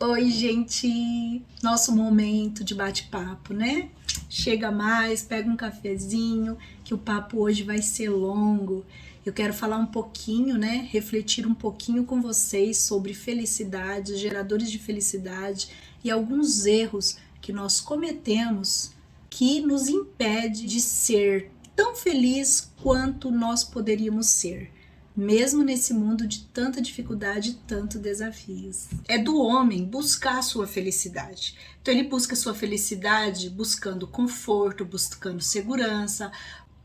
Oi, gente! Nosso momento de bate-papo, né? Chega mais, pega um cafezinho, que o papo hoje vai ser longo. Eu quero falar um pouquinho, né? Refletir um pouquinho com vocês sobre felicidade, geradores de felicidade e alguns erros que nós cometemos que nos impede de ser tão feliz quanto nós poderíamos ser, mesmo nesse mundo de tanta dificuldade e tantos desafios. É do homem buscar a sua felicidade. Então ele busca a sua felicidade buscando conforto, buscando segurança,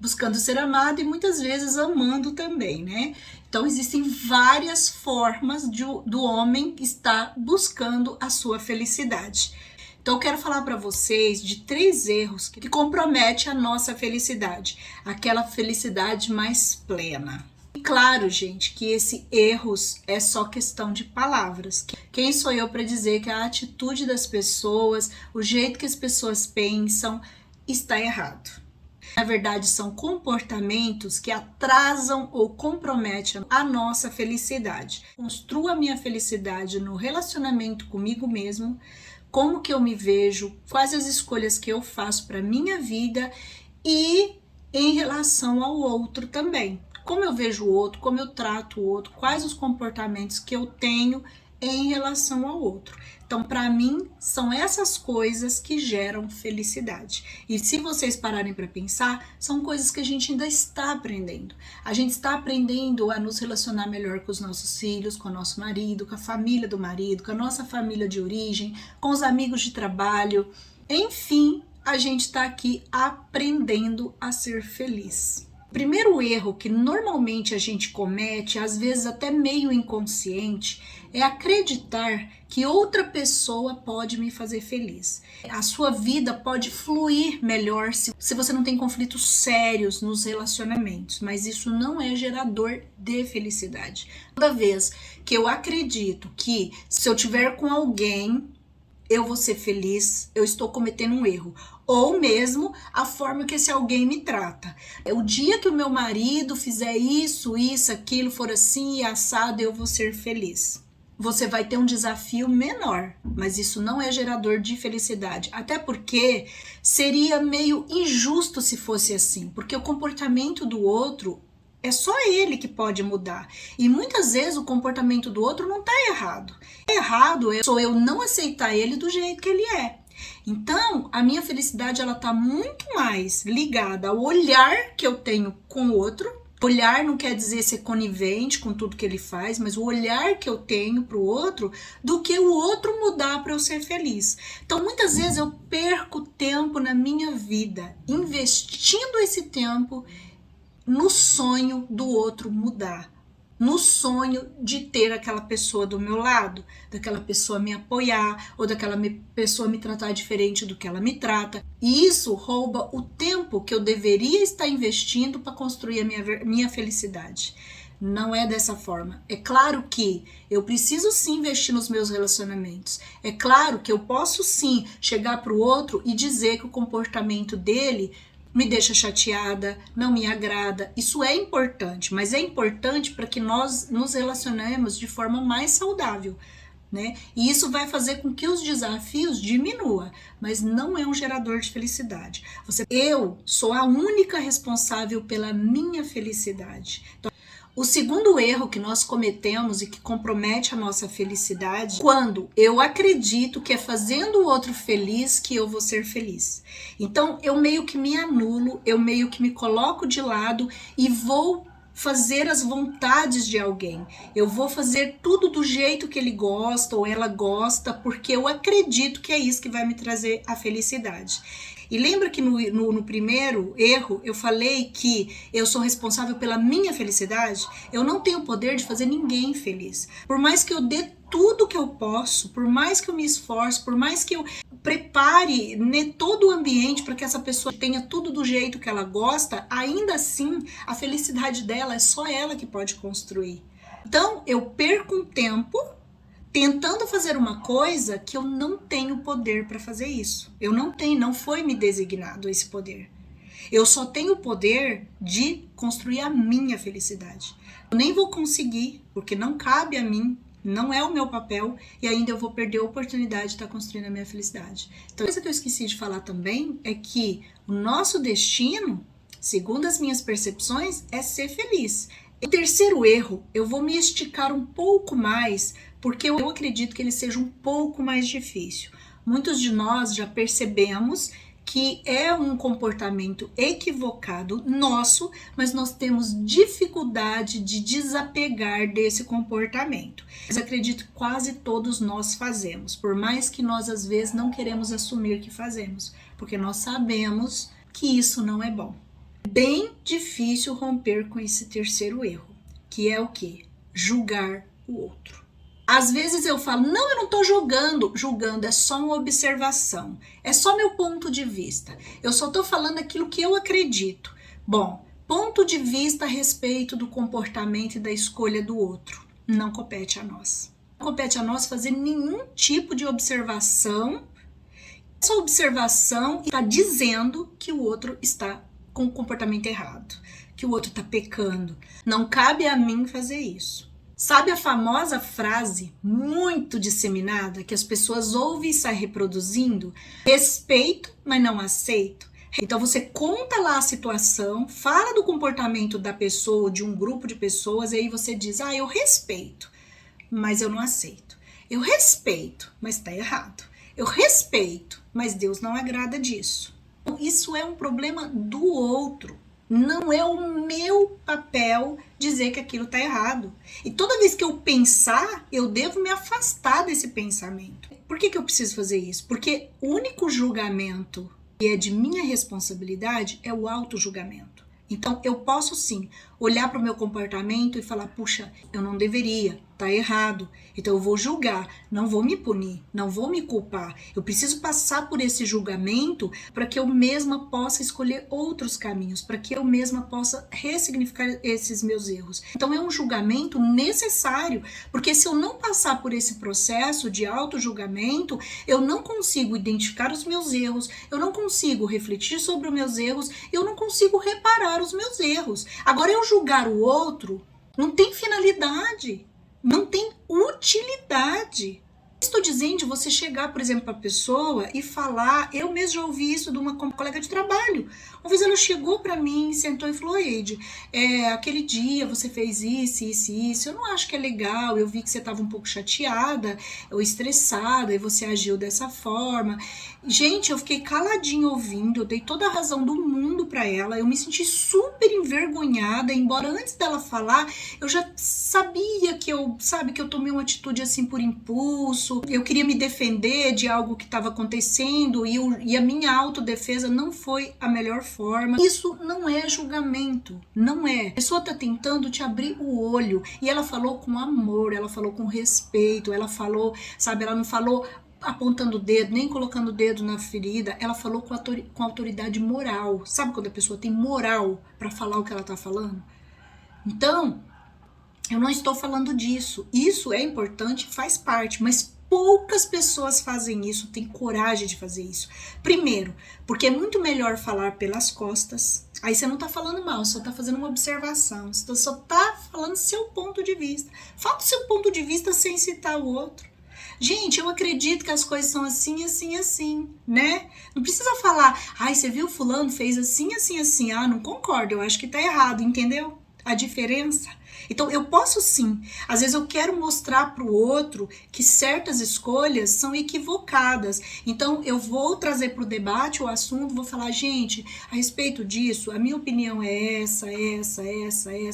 buscando ser amado e muitas vezes amando também, né? Então existem várias formas do homem estar buscando a sua felicidade. Então eu quero falar para vocês de 3 erros que comprometem a nossa felicidade, aquela felicidade mais plena. E claro, gente, que esse erros é só questão de palavras. Quem sou eu para dizer que a atitude das pessoas, o jeito que as pessoas pensam, está errado? Na verdade, são comportamentos que atrasam ou comprometem a nossa felicidade. Construo a minha felicidade no relacionamento comigo mesmo, como que eu me vejo, quais as escolhas que eu faço para minha vida e em relação ao outro também. Como eu vejo o outro, como eu trato o outro, quais os comportamentos que eu tenho em relação ao outro. Então, para mim, são essas coisas que geram felicidade. E se vocês pararem para pensar, são coisas que a gente ainda está aprendendo. A gente está aprendendo a nos relacionar melhor com os nossos filhos, com o nosso marido, com a família do marido, com a nossa família de origem, com os amigos de trabalho. Enfim, a gente está aqui aprendendo a ser feliz. O primeiro erro que normalmente a gente comete, às vezes até meio inconsciente, é acreditar que outra pessoa pode me fazer feliz. A sua vida pode fluir melhor se você não tem conflitos sérios nos relacionamentos, mas isso não é gerador de felicidade. Toda vez que eu acredito que se eu tiver com alguém, eu vou ser feliz, eu estou cometendo um erro. Ou mesmo a forma que esse alguém me trata. O dia que o meu marido fizer isso, aquilo, for assim e assado, eu vou ser feliz. Você vai ter um desafio menor, mas isso não é gerador de felicidade. Até porque seria meio injusto se fosse assim, porque o comportamento do outro é só ele que pode mudar. E muitas vezes o comportamento do outro não está errado. Errado sou eu não aceitar ele do jeito que ele é. Então, a minha felicidade ela tá muito mais ligada ao olhar que eu tenho com o outro. Olhar não quer dizer ser conivente com tudo que ele faz, mas o olhar que eu tenho pro outro, do que o outro mudar para eu ser feliz. Então, muitas vezes eu perco tempo na minha vida investindo esse tempo no sonho do outro mudar, no sonho de ter aquela pessoa do meu lado, daquela pessoa me apoiar, ou daquela pessoa me tratar diferente do que ela me trata. E isso rouba o tempo que eu deveria estar investindo para construir a minha felicidade. Não é dessa forma. É claro que eu preciso sim investir nos meus relacionamentos. É claro que eu posso sim chegar para o outro e dizer que o comportamento dele me deixa chateada, não me agrada. Isso é importante, mas é importante para que nós nos relacionemos de forma mais saudável, né? E isso vai fazer com que os desafios diminuam, mas não é um gerador de felicidade. Eu sou a única responsável pela minha felicidade. Então, o segundo erro que nós cometemos e que compromete a nossa felicidade, quando eu acredito que é fazendo o outro feliz que eu vou ser feliz. Então eu meio que me anulo, eu meio que me coloco de lado e vou fazer as vontades de alguém. Eu vou fazer tudo do jeito que ele gosta ou ela gosta, porque eu acredito que é isso que vai me trazer a felicidade. E lembra que no primeiro erro eu falei que eu sou responsável pela minha felicidade? Eu não tenho o poder de fazer ninguém feliz. Por mais que eu dê tudo que eu posso, por mais que eu me esforce, por mais que eu prepare todo o ambiente para que essa pessoa tenha tudo do jeito que ela gosta, ainda assim a felicidade dela é só ela que pode construir. Então eu perco um tempo tentando fazer uma coisa que eu não tenho poder para fazer isso. Eu não tenho, não foi me designado esse poder. Eu só tenho o poder de construir a minha felicidade. Eu nem vou conseguir, porque não cabe a mim Não é o meu papel e ainda eu vou perder a oportunidade de estar construindo a minha felicidade. Então, coisa que eu esqueci de falar também é que o nosso destino, segundo as minhas percepções, é ser feliz. O terceiro erro, eu vou me esticar um pouco mais, porque eu acredito que ele seja um pouco mais difícil. Muitos de nós já percebemos que é um comportamento equivocado nosso, mas nós temos dificuldade de desapegar desse comportamento. Mas acredito que quase todos nós fazemos, por mais que nós às vezes não queremos assumir que fazemos, porque nós sabemos que isso não é bom. É bem difícil romper com esse terceiro erro, que é o quê? Julgar o outro. Às vezes eu falo, não, eu não estou julgando, é só uma observação, é só meu ponto de vista, eu só estou falando aquilo que eu acredito. Bom, ponto de vista a respeito do comportamento e da escolha do outro, não compete a nós. Não compete a nós fazer nenhum tipo de observação. Essa observação está dizendo que o outro está com o comportamento errado, que o outro está pecando. Não cabe a mim fazer isso. Sabe a famosa frase muito disseminada que as pessoas ouvem e saem reproduzindo? Respeito, mas não aceito. Então você conta lá a situação, fala do comportamento da pessoa ou de um grupo de pessoas e aí você diz, eu respeito, mas eu não aceito. Eu respeito, mas está errado. Eu respeito, mas Deus não agrada disso. Isso é um problema do outro. Não é o meu papel dizer que aquilo está errado. E toda vez que eu pensar, eu devo me afastar desse pensamento. Por que eu preciso fazer isso? Porque o único julgamento que é de minha responsabilidade é o auto-julgamento. Então, eu posso sim olhar para o meu comportamento e falar, puxa, eu não deveria, tá errado. Então, eu vou julgar, não vou me punir, não vou me culpar. Eu preciso passar por esse julgamento para que eu mesma possa escolher outros caminhos, para que eu mesma possa ressignificar esses meus erros. Então, é um julgamento necessário, porque se eu não passar por esse processo de auto-julgamento, eu não consigo identificar os meus erros, eu não consigo refletir sobre os meus erros, eu não consigo reparar os meus erros. Agora, eu julgar o outro não tem finalidade, não tem utilidade. Estou dizendo de você chegar, por exemplo, para a pessoa e falar, eu mesmo já ouvi isso de uma colega de trabalho. Uma vez ela chegou para mim, sentou e falou, Eide, aquele dia você fez isso, eu não acho que é legal, eu vi que você estava um pouco chateada ou estressada e você agiu dessa forma. Gente, eu fiquei caladinho ouvindo, eu dei toda a razão do mundo para ela, eu me senti super envergonhada, embora antes dela falar, eu já sabia que eu tomei uma atitude assim por impulso, eu queria me defender de algo que estava acontecendo e a minha autodefesa não foi a melhor forma. Isso não é julgamento, não é. A pessoa está tentando te abrir o olho e ela falou com amor, ela falou com respeito, ela falou, ela não falou apontando o dedo, nem colocando o dedo na ferida, ela falou com autoridade moral. Sabe quando a pessoa tem moral para falar o que ela está falando? Então, eu não estou falando disso. Isso é importante, faz parte, mas poucas pessoas fazem isso, têm coragem de fazer isso. Primeiro, porque é muito melhor falar pelas costas. Aí você não tá falando mal, só tá fazendo uma observação. Você só tá falando seu ponto de vista. Fala o seu ponto de vista sem citar o outro. Gente, eu acredito que as coisas são assim, assim, assim, né? Não precisa falar, você viu fulano fez assim, assim, assim. Não concordo, eu acho que tá errado, entendeu? A diferença. Então, eu posso sim. Às vezes eu quero mostrar para o outro que certas escolhas são equivocadas. Então, eu vou trazer para o debate o assunto, vou falar, gente, a respeito disso, a minha opinião é essa,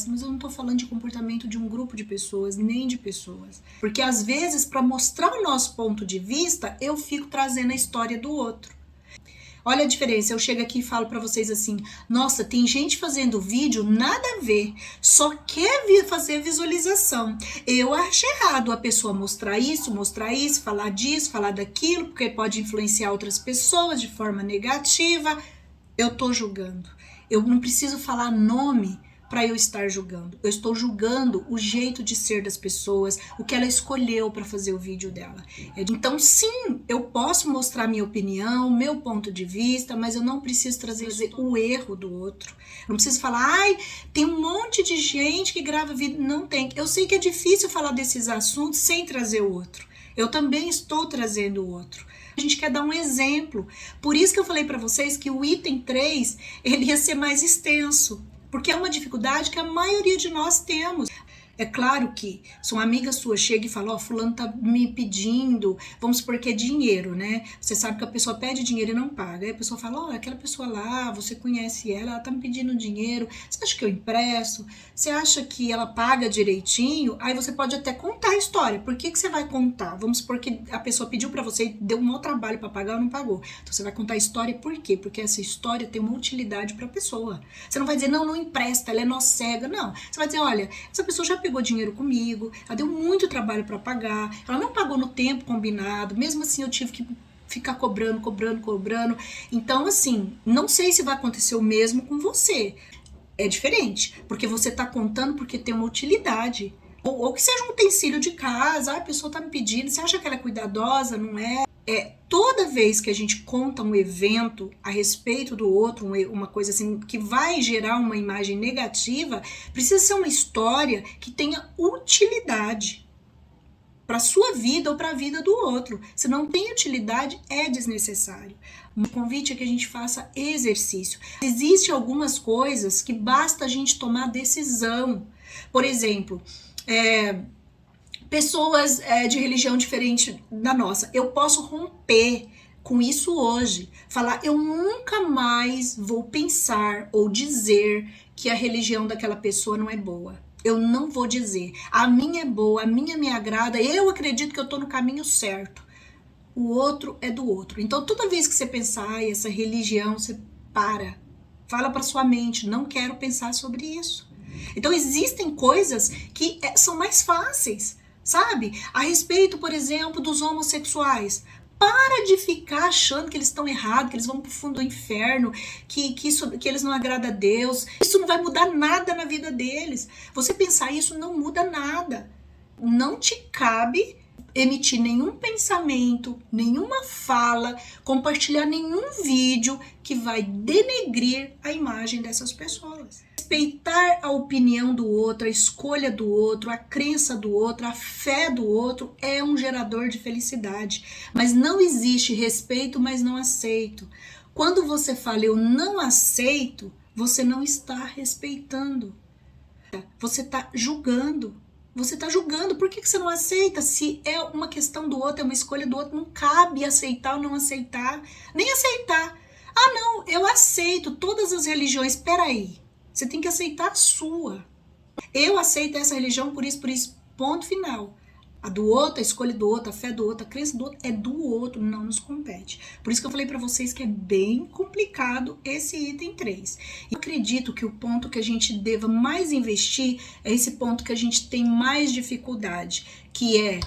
mas eu não estou falando de comportamento de um grupo de pessoas, nem de pessoas. Porque às vezes, para mostrar o nosso ponto de vista, eu fico trazendo a história do outro. Olha a diferença, eu chego aqui e falo pra vocês assim, nossa, tem gente fazendo vídeo, nada a ver, só quer fazer visualização. Eu acho errado a pessoa mostrar isso, falar disso, falar daquilo, porque pode influenciar outras pessoas de forma negativa. Eu tô julgando. Eu não preciso falar nome, para eu estar julgando. Eu estou julgando o jeito de ser das pessoas, o que ela escolheu para fazer o vídeo dela. Então, sim, eu posso mostrar minha opinião, meu ponto de vista, mas eu não preciso trazer o erro do outro. Não preciso falar, ai, tem um monte de gente que grava vídeo. Não tem. Eu sei que é difícil falar desses assuntos sem trazer o outro. Eu também estou trazendo o outro. A gente quer dar um exemplo. Por isso que eu falei para vocês que o item 3, ele ia ser mais extenso. Porque é uma dificuldade que a maioria de nós temos. É claro que se uma amiga sua chega e fala, ó, fulano tá me pedindo, vamos supor que é dinheiro, né? Você sabe que a pessoa pede dinheiro e não paga. Aí a pessoa fala, ó, aquela pessoa lá, você conhece ela tá me pedindo dinheiro, você acha que eu empresto? Você acha que ela paga direitinho? Aí você pode até contar a história. Por que você vai contar? Vamos supor que a pessoa pediu pra você e deu um mau trabalho pra pagar ou não pagou. Então você vai contar a história, por quê? Porque essa história tem uma utilidade pra pessoa. Você não vai dizer, não empresta, ela é nó cega. Não, você vai dizer, olha, essa pessoa já pegou dinheiro comigo, ela deu muito trabalho para pagar, ela não pagou no tempo combinado, mesmo assim eu tive que ficar cobrando. Então, assim, não sei se vai acontecer o mesmo com você. É diferente, porque você tá contando porque tem uma utilidade. Ou que seja um utensílio de casa, a pessoa tá me pedindo, você acha que ela é cuidadosa, não é? Toda vez que a gente conta um evento a respeito do outro, uma coisa assim que vai gerar uma imagem negativa, precisa ser uma história que tenha utilidade para sua vida ou para a vida do outro. Se não tem utilidade, é desnecessário. O convite é que a gente faça exercício. Existem algumas coisas que basta a gente tomar decisão. Por exemplo, pessoas de religião diferente da nossa. Eu posso romper com isso hoje. Falar, eu nunca mais vou pensar ou dizer que a religião daquela pessoa não é boa. Eu não vou dizer. A minha é boa, a minha me agrada, eu acredito que eu tô no caminho certo. O outro é do outro. Então, toda vez que você pensar essa religião, você fala para sua mente, não quero pensar sobre isso. Então, existem coisas que são mais fáceis. Sabe? A respeito, por exemplo, dos homossexuais. Para de ficar achando que eles estão errados, que eles vão pro fundo do inferno, que eles não agradam a Deus. Isso não vai mudar nada na vida deles. Você pensar isso não muda nada. Não te cabe emitir nenhum pensamento, nenhuma fala, compartilhar nenhum vídeo que vai denegrir a imagem dessas pessoas. Respeitar a opinião do outro, a escolha do outro, a crença do outro, a fé do outro é um gerador de felicidade. Mas não existe respeito, mas não aceito. Quando você fala eu não aceito, você não está respeitando. Você está julgando. Você está julgando. Por que você não aceita? Se é uma questão do outro, é uma escolha do outro, não cabe aceitar ou não aceitar. Nem aceitar. Ah, não, eu aceito todas as religiões. Peraí. Você tem que aceitar a sua. Eu aceito essa religião por isso, ponto final. A do outro, a escolha do outro, a fé do outro, a crença do outro é do outro, não nos compete. Por isso que eu falei para vocês que é bem complicado esse item 3. Eu acredito que o ponto que a gente deva mais investir é esse ponto que a gente tem mais dificuldade, que é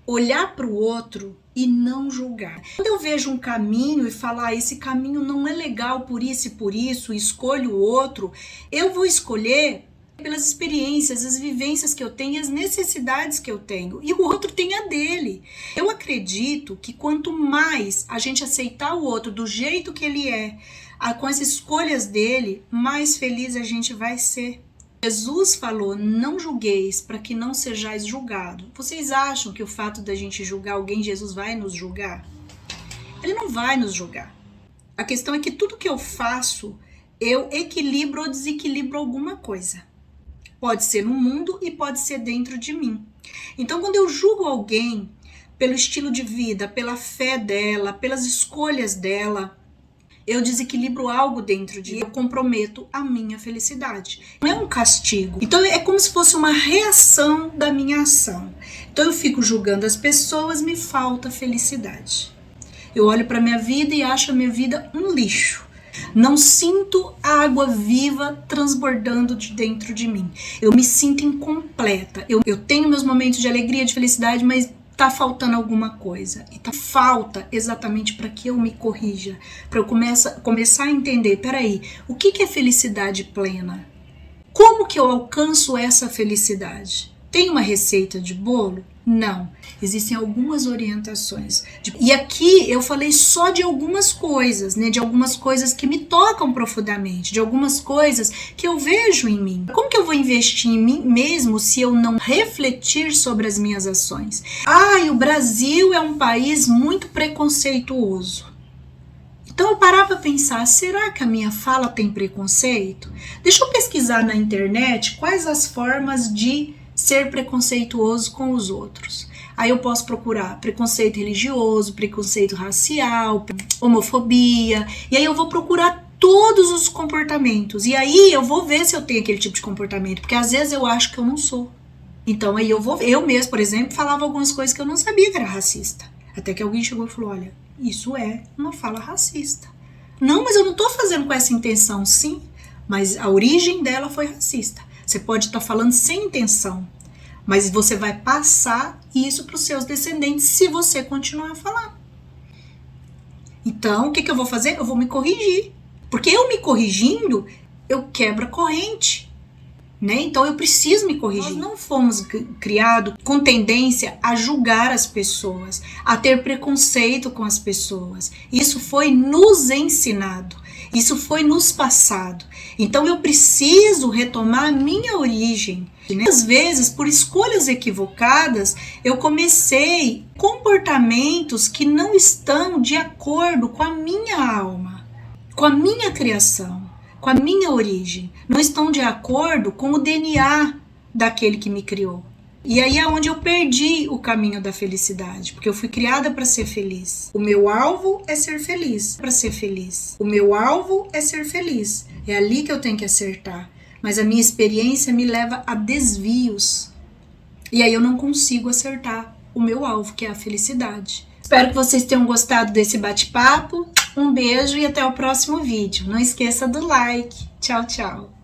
olhar para o outro e não julgar. Quando eu vejo um caminho e falar, esse caminho não é legal por isso, escolho o outro, eu vou escolher pelas experiências, as vivências que eu tenho, as necessidades que eu tenho, e o outro tem a dele. Eu acredito que quanto mais a gente aceitar o outro do jeito que ele é, com as escolhas dele, mais feliz a gente vai ser. Jesus falou, não julgueis para que não sejais julgados. Vocês acham que o fato da gente julgar alguém, Jesus vai nos julgar? Ele não vai nos julgar. A questão é que tudo que eu faço, eu equilibro ou desequilibro alguma coisa. Pode ser no mundo e pode ser dentro de mim. Então, quando eu julgo alguém pelo estilo de vida, pela fé dela, pelas escolhas dela, eu desequilibro algo dentro de mim, eu comprometo a minha felicidade. Não é um castigo. Então é como se fosse uma reação da minha ação. Então eu fico julgando as pessoas, me falta felicidade. Eu olho para minha vida e acho a minha vida um lixo. Não sinto a água viva transbordando de dentro de mim. Eu me sinto incompleta. Eu tenho meus momentos de alegria, de felicidade, mas tá faltando alguma coisa. E falta exatamente para que eu me corrija, para eu começar a entender, peraí, o que é felicidade plena? Como que eu alcanço essa felicidade? Tem uma receita de bolo? Não. Existem algumas orientações. E aqui eu falei só de algumas coisas, né? De algumas coisas que me tocam profundamente, de algumas coisas que eu vejo em mim. Como que eu vou investir em mim mesmo se eu não refletir sobre as minhas ações? O Brasil é um país muito preconceituoso. Então eu parar para pensar, será que a minha fala tem preconceito? Deixa eu pesquisar na internet quais as formas de ser preconceituoso com os outros. Aí eu posso procurar preconceito religioso, preconceito racial, homofobia, e aí eu vou procurar todos os comportamentos, e aí eu vou ver se eu tenho aquele tipo de comportamento, porque às vezes eu acho que eu não sou. Então aí eu mesmo, por exemplo, falava algumas coisas que eu não sabia que era racista, até que alguém chegou e falou, olha, isso é uma fala racista. Não, mas eu não tô fazendo com essa intenção, sim, mas a origem dela foi racista. Você pode estar falando sem intenção, mas você vai passar isso para os seus descendentes se você continuar a falar. Então, o que eu vou fazer? Eu vou me corrigir. Porque eu me corrigindo, eu quebro a corrente. Né? Então, eu preciso me corrigir. Nós não fomos criados com tendência a julgar as pessoas, a ter preconceito com as pessoas. Isso foi nos ensinado. Isso foi nos passado. Então eu preciso retomar a minha origem. Às vezes, por escolhas equivocadas, eu comecei comportamentos que não estão de acordo com a minha alma, com a minha criação, com a minha origem. Não estão de acordo com o DNA daquele que me criou. E aí é onde eu perdi o caminho da felicidade, porque eu fui criada para ser feliz. O meu alvo é ser feliz, para ser feliz. O meu alvo é ser feliz. É ali que eu tenho que acertar. Mas a minha experiência me leva a desvios. E aí eu não consigo acertar o meu alvo, que é a felicidade. Espero que vocês tenham gostado desse bate-papo. Um beijo e até o próximo vídeo. Não esqueça do like. Tchau, tchau.